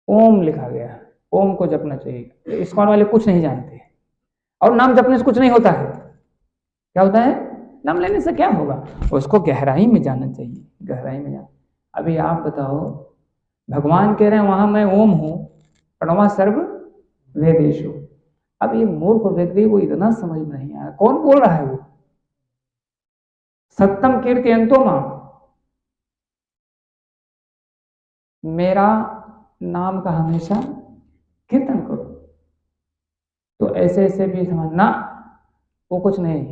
ओम लिखा गया है, ओम को जपना चाहिए। इस्कॉन वाले कुछ नहीं जानते, और नाम जपने से कुछ नहीं होता है। क्या होता है? नाम लेने से क्या होगा? उसको गहराई में जाना चाहिए, गहराई में जाना। अभी आप बताओ, भगवान कह रहे हैं वहां मैं ओम हूं, प्रणवा सर्व वेदेषु। अब ये मूर्ख व्यक्ति को इतना समझ में नहीं आया, कौन बोल रहा है वो? सत्यम कीर्तयन्तो मां, मेरा नाम का हमेशा कीर्तन करो। तो ऐसे ऐसे भी समझना, वो कुछ नहीं,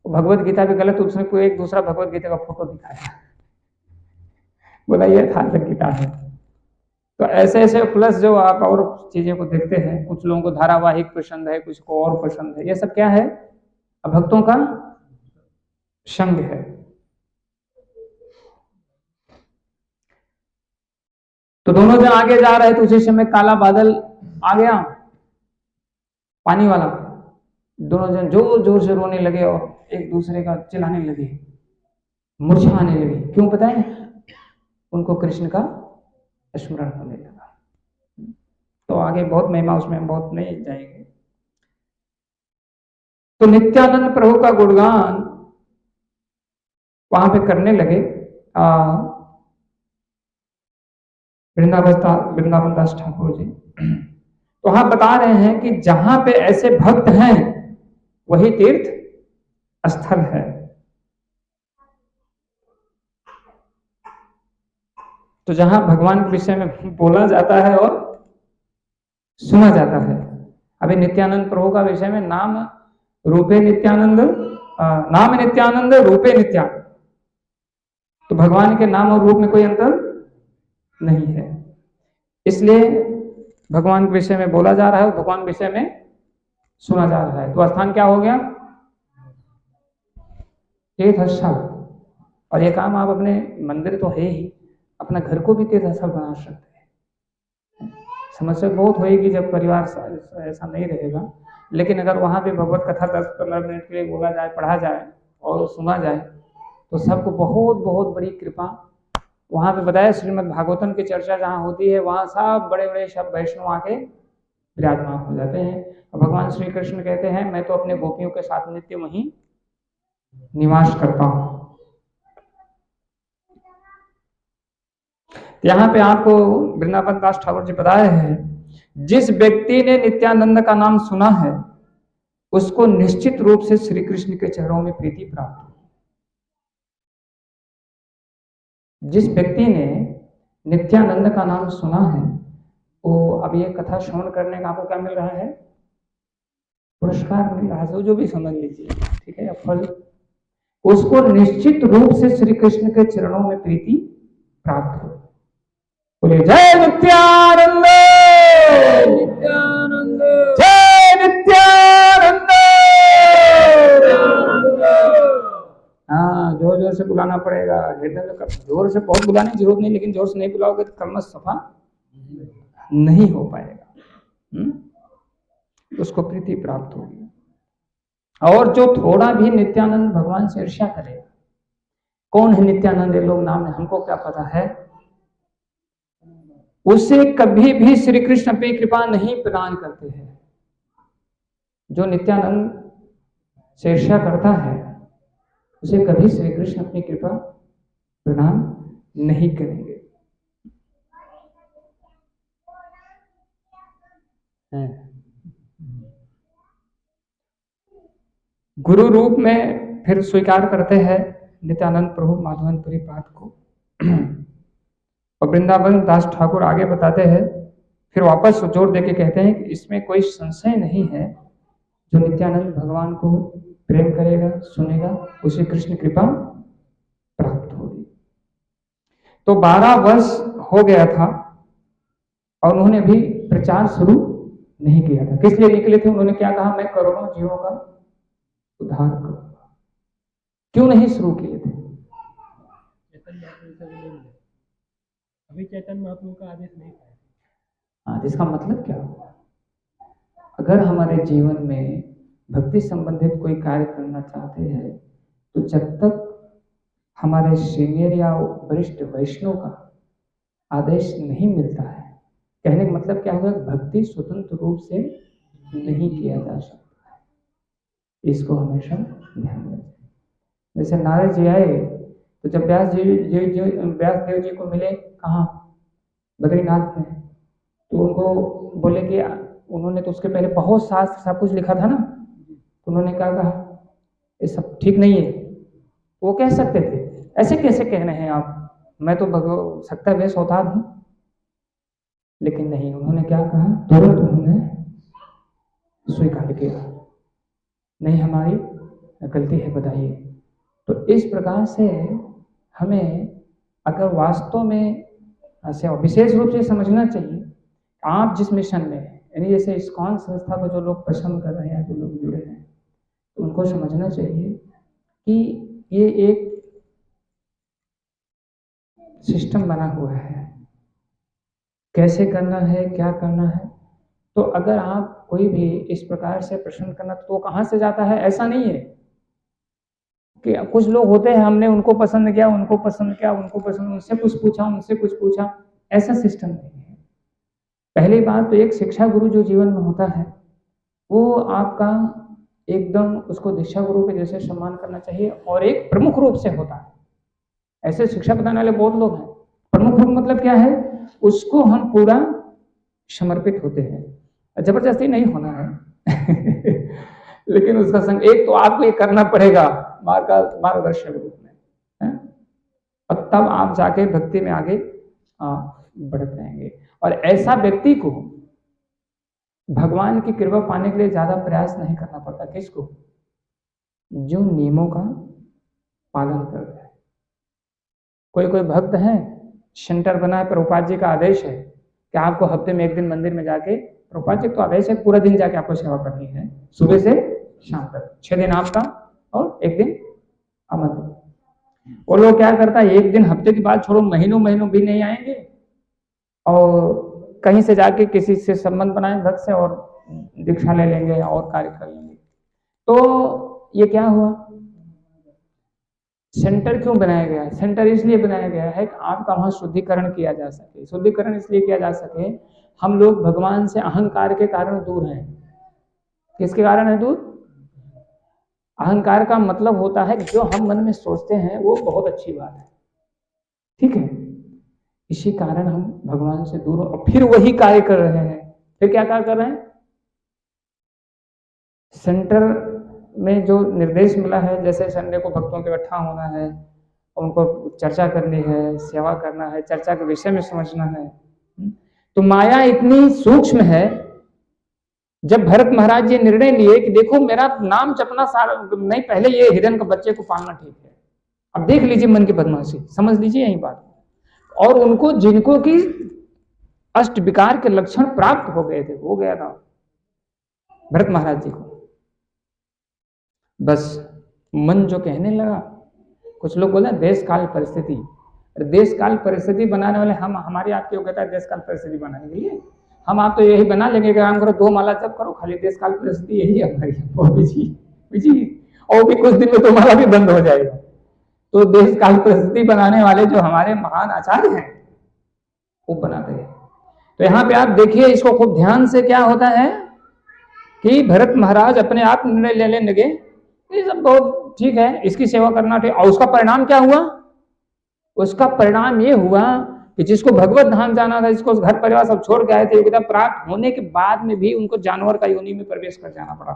भगवत गीता भी गलत, उसने कोई एक दूसरा भगवत गीता का फोटो दिखाया, बोला ये सार्थक गीता है। तो ऐसे ऐसे प्लस जो आप और चीजें को देखते हैं, कुछ लोगों को धारावाहिक पसंद है, कुछ को और पसंद है, ये सब क्या है? भक्तों का संग है। तो दोनों जन आगे जा रहे थे, उसी समय काला बादल आ गया, पानी वाला। दोनों जन जोर जोर से रोने लगे और एक दूसरे का चिल्लाने लगे, मूर्छा आने लगी। क्यों पता है? उनको कृष्ण का स्मरण होने लगा। तो आगे बहुत महिमा, उसमें हम बहुत नहीं जाएंगे। तो नित्यानंद प्रभु का गुणगान वहां पे करने लगे वृंदावन दास ठाकुर जी। तो वहां बता रहे हैं कि जहां पे ऐसे भक्त हैं वही तीर्थ स्थल है। तो जहां भगवान के विषय में बोला जाता है और सुना जाता है। अभी नित्यानंद प्रभु का विषय में नाम रूपे नित्यानंद, नाम नित्यानंद रूपे नित्यानंद। तो भगवान के नाम और रूप में कोई अंतर नहीं है, इसलिए भगवान के विषय में बोला जा रहा है और भगवान के विषय में सुना जा रहा है। तो स्थान क्या हो गया? तीर्थस्थल। और ये काम आप अपने मंदिर तो है ही, अपना घर को भी तीर्थस्थल बना सकते हैं। समस्या बहुत होगी जब परिवार ऐसा नहीं रहेगा, लेकिन अगर वहां पे भगवत कथा 10-15 मिनट के लिए बोला जाए, पढ़ा जाए और सुना जाए, तो सबको बहुत बहुत बड़ी कृपा। वहां पे बताया श्रीमद् भागवतम की चर्चा जहां होती है, वहां सब बड़े बड़े सब वैष्णव आके विराजमान हो जाते हैं। और भगवान श्री कृष्ण कहते हैं मैं तो अपने गोपियों के साथ नित्य वहीं निवास करता हूं। यहाँ पे आपको वृंदावन दास ठाकुर जी बताए हैं, जिस व्यक्ति ने नित्यानंद का नाम सुना है उसको निश्चित रूप से श्री कृष्ण के चरणों में प्रीति प्राप्त हो। जिस व्यक्ति ने नित्यानंद का नाम सुना है, वो अब ये कथा श्रवण करने का आपको क्या मिल रहा है? पुरस्कार मिल रहा है, जो भी समझ लीजिए, ठीक है, फल। उसको निश्चित रूप से श्री कृष्ण के चरणों में प्रीति प्राप्त हो। बोले जय नित्यानंद, नित्यानंद, जय नित्यानंद। हाँ, जोर जोर से बुलाना पड़ेगा, जोर से बहुत बुलाने की जरूरत नहीं, लेकिन जोर से नहीं बुलाओगे तो कर्म सफा नहीं हो पाएगा। उसको प्रीति प्राप्त होगी। और जो थोड़ा भी नित्यानंद भगवान से ईर्ष्या करेगा, कौन है नित्यानंद? ये लोग नाम है, हमको क्या पता है, उसे कभी भी श्री कृष्ण पे कृपा नहीं प्रदान करते हैं। जो नित्यानंद से ईर्ष्या करता है उसे कभी श्री कृष्ण अपनी कृपा प्रदान नहीं करेंगे। गुरु रूप में फिर स्वीकार करते हैं नित्यानंद प्रभु माधवनपुरी पाद को। और वृंदावन दास ठाकुर आगे बताते हैं, फिर वापस जोर देके कहते हैं कि इसमें कोई संशय नहीं है, जो नित्यानंद भगवान को प्रेम करेगा, सुनेगा, उसे कृष्ण कृपा प्राप्त होगी। तो 12 वर्ष हो गया था और उन्होंने भी प्रचार शुरू नहीं किया था। किस लिए निकले थे? उन्होंने क्या कहा? मैं करोड़ों जीवों का उद्धार करूंगा। क्यों नहीं शुरू किए थे? अभी चैतन्य महाप्रभु का आदेश नहीं पाया। हाँ, इसका मतलब क्या हुआ? अगर हमारे जीवन में भक्ति संबंधित कोई कार्य करना चाहते हैं तो जब तक हमारे सीनियर या वरिष्ठ वैष्णव का आदेश नहीं मिलता है, कहने का मतलब क्या हुआ? भक्ति स्वतंत्र रूप से नहीं किया जा सकता है। इसको हमेशा ध्यान रखें। जैसे नारद जी आए तो जब व्यास देव जी को मिले कहाँ? बद्रीनाथ में, तो उनको बोले कि उन्होंने तो उसके पहले बहुत शास्त्र सब कुछ लिखा था ना, तो उन्होंने क्या कहा? ये सब ठीक नहीं है। वो कह सकते थे, ऐसे कैसे कह रहे हैं आप, मैं तो सकता वेश होता हूं। लेकिन नहीं, उन्होंने क्या कहा? तुरंत उन्होंने स्वीकार किया, नहीं हमारी गलती है, बताइए। तो इस प्रकार से हमें अगर वास्तव में ऐसे विशेष रूप से समझना चाहिए, आप जिस मिशन में, यानी जैसे इस्कॉन संस्था को जो लोग पसंद कर रहे हैं, जो लोग जुड़े हैं, तो उनको समझना चाहिए कि ये एक सिस्टम बना हुआ है, कैसे करना है, क्या करना है। तो अगर आप कोई भी इस प्रकार से प्रश्न करना तो कहाँ से जाता है? ऐसा नहीं है कि कुछ लोग होते हैं, हमने उनको पसंद किया, उनको पसंद किया, उनको पसंद, उनसे कुछ पूछा, उनसे कुछ पूछा, ऐसा सिस्टम नहीं है। पहली बात तो एक शिक्षा गुरु जो जीवन में होता है वो आपका एकदम उसको दीक्षा गुरु के जैसे सम्मान करना चाहिए, और एक प्रमुख रूप से होता है। ऐसे शिक्षा बताने वाले बहुत लोग हैं, प्रमुख रूप मतलब क्या है? उसको हम पूरा समर्पित होते हैं, जबरदस्ती नहीं होना है लेकिन उसका संग एक तो आपको ये करना पड़ेगा मार्गदर्शक रूप में है? और तब आप जाके भक्ति में आगे बढ़ पाएंगे। और ऐसा व्यक्ति को भगवान की कृपा पाने के लिए ज्यादा प्रयास नहीं करना पड़ता। किसको? जो नियमों का पालन कर रहे हैं। कोई कोई भक्त है, सेंटर बना है, प्रभुपाद जी का आदेश है कि आपको हफ्ते में एक दिन मंदिर में जाके, प्रभुपाद जी तो आदेश है पूरा दिन जाके आपको सेवा करनी है, सुबह से शाम तक, 6 दिन आपका और 1 दिन आमंत्रण। वो लोग क्या करता है, एक दिन हफ्ते की बात छोड़ो, महीनों महीनों भी नहीं आएंगे और कहीं से जाके किसी से संबंध बनाए भक्त से और दीक्षा ले लेंगे और कार्य कर लेंगे। तो ये क्या हुआ? सेंटर क्यों बनाया गया है? सेंटर इसलिए बनाया गया है कि आपका वहां शुद्धिकरण किया जा सके। शुद्धिकरण इसलिए किया जा सके, हम लोग भगवान से अहंकार के कारण दूर हैं। किसके कारण है दूर? अहंकार का मतलब होता है कि जो हम मन में सोचते हैं वो बहुत अच्छी बात है, ठीक है, इसी कारण हम भगवान से दूर और फिर वही कार्य कर रहे हैं। फिर क्या कार्य कर रहे हैं? सेंटर में जो निर्देश मिला है, जैसे संडे को भक्तों के इकट्ठा होना है, उनको चर्चा करनी है, सेवा करना है, चर्चा के विषय में समझना है। तो माया इतनी सूक्ष्म है, जब भरत महाराज जी निर्णय लिए कि देखो मेरा नाम जपना सारा नहीं, पहले ये हिरन के बच्चे को पालना ठीक है, अब देख लीजिए मन की बदमाशी, समझ लीजिए यही बात। और उनको जिनको की अष्ट विकार के लक्षण प्राप्त हो गए थे, हो गया था भरत महाराज जी को, बस मन जो कहने लगा, कुछ लोग बोले देश काल परिस्थिति, देश काल परिस्थिति बनाने वाले हम, हमारी आपकी योग्यता है देश काल परिस्थिति बनाने के लिए? हम आप तो यही बना लेंगे, काम करो 2 माला जब करो, खाली देश काल परिस्थिति यही है हमारी, वो बिजी और भी कुछ दिन में 2 माला भी बंद हो जाएगा। तो देश काल परिस्थिति बनाने वाले जो हमारे महान आचार्य हैं वो बनाते हैं। तो यहाँ पे आप देखिए इसको खूब ध्यान से, क्या होता है कि भरत महाराज अपने आप निर्णय लेने लगे, ये सब बहुत ठीक है, इसकी सेवा करना ठीक। और उसका परिणाम क्या हुआ? उसका परिणाम ये हुआ कि जिसको भगवत धाम जाना था, जिसको घर परिवार सब छोड़ के आए थे, योग्यता प्राप्त होने के बाद में भी उनको जानवर का योनि में प्रवेश कर जाना पड़ा।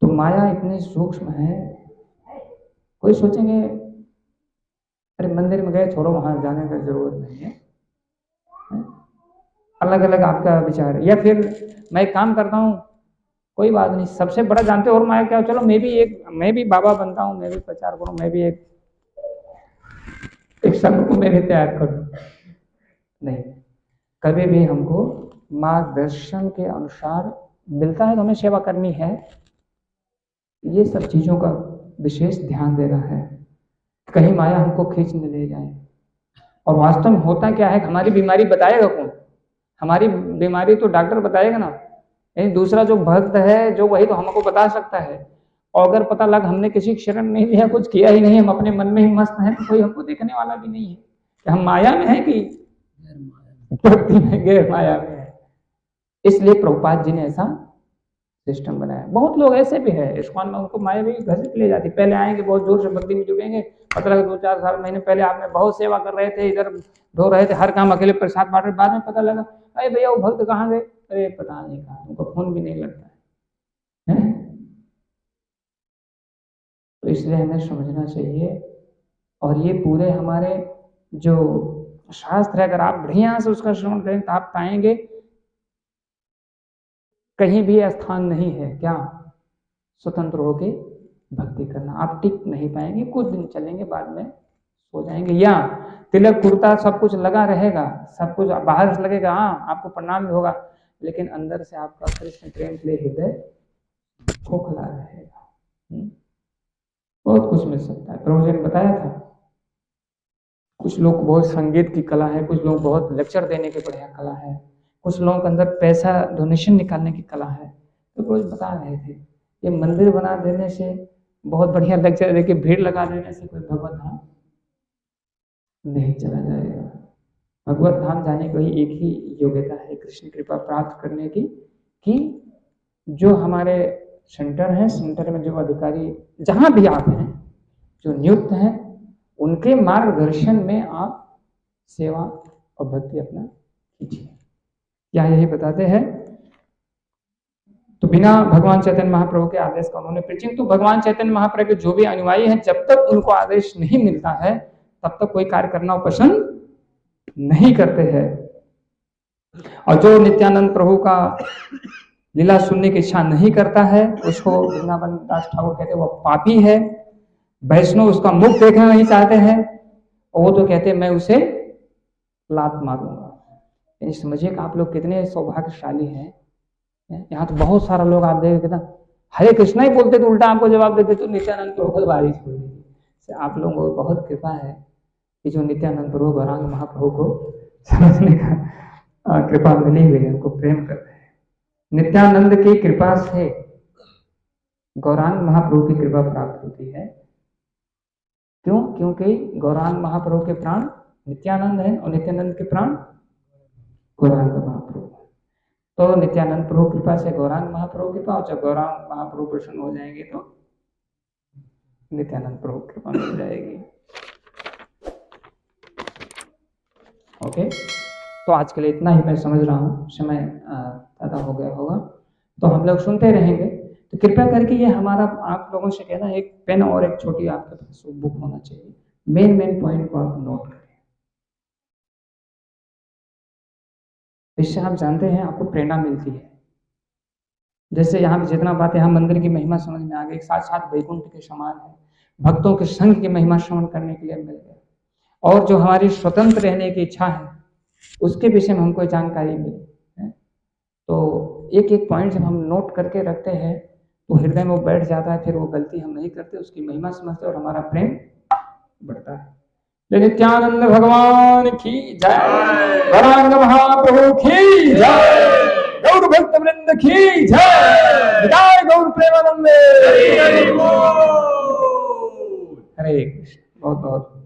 तो माया इतनी सूक्ष्म है, कोई सोचेंगे अरे मंदिर में गए, छोड़ो वहां जाने की जरूरत नहीं है, अलग अलग आपका विचार है। या फिर मैं एक काम करता हूँ, कोई बात नहीं, सबसे बड़ा जानते हो और माया क्या, चलो मैं भी बाबा बनता हूँ, मैं भी प्रचार करूँ, मैं भी एक संघ को मैं भी तैयार करूँ। नहीं, कभी भी हमको मार्गदर्शन के अनुसार मिलता है तो हमें सेवा करनी है, ये सब चीजों का विशेष ध्यान देना है। कहीं माया हमको खींच न ले जाए। और वास्तव में होता क्या है, हमारी बीमारी बताएगा कौन? हमारी बीमारी तो डॉक्टर बताएगा ना, यानी दूसरा जो भक्त है जो, वही तो हमको बता सकता है। और अगर पता लग हमने किसी की शरण नहीं लिया, कुछ किया ही नहीं, हम अपने मन में ही मस्त हैं, तो कोई हमको देखने वाला भी नहीं है कि हम माया में है कि भक्ति में, गैर माया में है। इसलिए प्रभुपाद जी ने ऐसा सिस्टम बनाया। बहुत लोग ऐसे भी है इस्कॉन में, उनको माया भी घसीट ले जाती। पहले आएंगे, बहुत जोर से भक्ति में जुड़ेंगे, पता लगा 2-4 साल महीने पहले आपने बहुत सेवा कर रहे थे, इधर धो रहे थे, हर काम अकेले प्रसाद बांट रहे, बाद में पता लगा अरे भैया वो भक्त कहाँ गए, अरे पता नहीं कहाँ, उनको फोन भी नहीं लगता है। तो इसलिए हमें समझना चाहिए। और ये पूरे हमारे जो शास्त्र है, अगर आप बढ़िया से उसका श्रवण करें तो आप पाएंगे कहीं भी स्थान नहीं है क्या स्वतंत्र होके भक्ति करना। आप टिक नहीं पाएंगे, कुछ दिन चलेंगे, बाद में सो जाएंगे। या तिलक कुर्ता सब कुछ लगा रहेगा, सब कुछ बाहर से लगेगा, हाँ आपको प्रणाम भी होगा, लेकिन अंदर से आपका कृष्ण प्रेम के लिए हृदय खोखला रहेगा। बहुत कुछ मिल सकता है। प्रभु जी ने बताया था, कुछ लोग बहुत संगीत की कला है, कुछ लोग बहुत लेक्चर देने की बढ़िया कला है, कुछ लोगों के अंदर पैसा डोनेशन निकालने की कला है। तो कुछ बता रहे थे ये मंदिर बना देने से, बहुत बढ़िया लेक्चर देके भीड़ लगा देने से कोई भगवत धाम नहीं चला जाएगा। भगवत धाम जाने की एक ही योग्यता है कृष्ण कृपा प्राप्त करने की, कि जो हमारे सेंटर है, सेंटर में जो अधिकारी जहां भी आप हैं, जो नियुक्त हैं, उनके मार्गदर्शन में आप सेवा और भक्ति अपना कीजिए। क्या यही बताते हैं? तो बिना भगवान चैतन्य महाप्रभु के आदेश का उन्होंने प्रीचिंग, तो भगवान चैतन्य महाप्रभु के जो भी अनुयायी हैं, जब तक उनको आदेश नहीं मिलता है तब तक कोई कार्य करना पसंद नहीं करते हैं। और जो नित्यानंद प्रभु का लीला सुनने की इच्छा नहीं करता है, उसको वृंदावन दास ठाकुर कहते हैं वो पापी है। वैष्णव उसका मुख देखना नहीं चाहते हैं, और वो तो कहते हैं मैं उसे लात मारूंगा। यानी समझिए कि आप लोग कितने सौभाग्यशाली हैं। यहाँ तो बहुत सारा लोग आप देखे ना हरे कृष्णा ही बोलते तो उल्टा आपको जवाब देते, तो नित्यानंद प्रभु को बारिश हो रही। आप लोगों को बहुत कृपा है कि जो नित्यानंद प्रभु गौरांग महाप्रभु को समझने का कृपा मिली हुई है, उनको प्रेम करते हैं। नित्यानंद की कृपा से गौरांग महाप्रभु की कृपा प्राप्त होती है। क्यों? क्योंकि गौरांग महाप्रभु के प्राण नित्यानंद है और नित्यानंद के प्राण गौरांग महाप्रभु। तो नित्यानंद प्रभु कृपा से गौरांग महाप्रभु कृपा, और जब गौरांग महाप्रभु प्रसन्न हो जाएंगे तो नित्यानंद प्रभु कृपा मिल जाएगी। ओके, तो आज के लिए इतना ही मैं समझ रहा हूँ, समय ज्यादा हो गया होगा, तो हम लोग सुनते रहेंगे। तो कृपया करके ये हमारा आप लोगों से कहना, एक पेन और एक छोटी आपके पास बुक होना चाहिए, मेन पॉइंट को आप नोट करें। इससे आप जानते हैं आपको प्रेरणा मिलती है। जैसे यहाँ पे जितना बात यहाँ मंदिर की महिमा समझ में आ गई, साथ साथ वैकुंठ के समान है, भक्तों के संघ की महिमा श्रवण करने के लिए मिल गया, और जो हमारी स्वतंत्र रहने की इच्छा है उसके विषय में हमको जानकारी मिली है। तो एक एक पॉइंट जब हम नोट करके रखते हैं तो हृदय में वो बैठ जाता है, फिर वो गलती हम नहीं करते, उसकी महिमा समझते और हमारा प्रेम बढ़ता है। नित्यानंद भगवान की जय, गौरांग महाप्रभु की जय, गौर भक्त वृंद की जय, जय गौर प्रेमानंद। हरे कृष्ण। बहुत बहुत